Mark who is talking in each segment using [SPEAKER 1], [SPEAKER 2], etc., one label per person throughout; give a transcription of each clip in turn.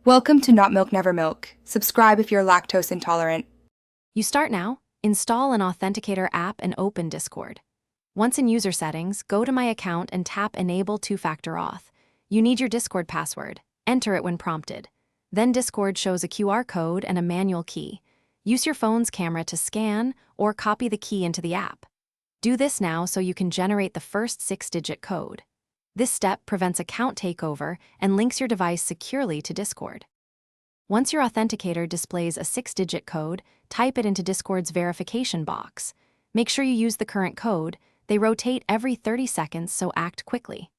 [SPEAKER 1] Welcome to Not Milk Never Milk. Subscribe if you're lactose intolerant.
[SPEAKER 2] You start now, install an Authenticator app and open Discord. Once in user settings, go to My Account and tap Enable Two-Factor Auth. You need your Discord password. Enter it when prompted. Then Discord shows a QR code and a manual key. Use your phone's camera to scan or copy the key into the app. Do this now so you can generate the first 6-digit code. This step prevents account takeover and links your device securely to Discord. Once your Authenticator displays a 6-digit code, type it into Discord's verification box. Make sure you use the current code. They rotate every 30 seconds, so act quickly.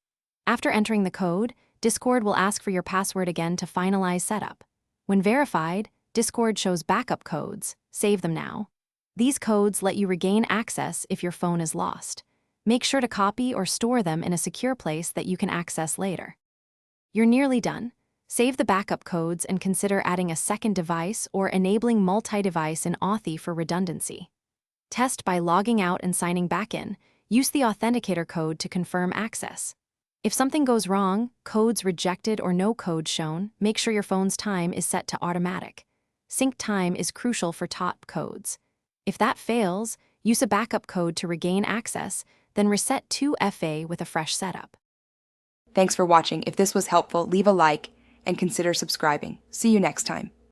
[SPEAKER 2] After entering the code, Discord will ask for your password again to finalize setup. When verified, Discord shows backup codes. Save them now. These codes let you regain access if your phone is lost. Make sure to copy or store them in a secure place that you can access later. You're nearly done. Save the backup codes and consider adding a second device or enabling multi-device in Authy for redundancy. Test by logging out and signing back in. Use the Authenticator code to confirm access. If something goes wrong, codes rejected or no code shown, make sure your phone's time is set to automatic. Sync time is crucial for top codes. If that fails, use a backup code to regain access, then reset 2FA with a fresh setup.
[SPEAKER 1] Thanks for watching. If this was helpful, leave a like and consider subscribing. See you next time.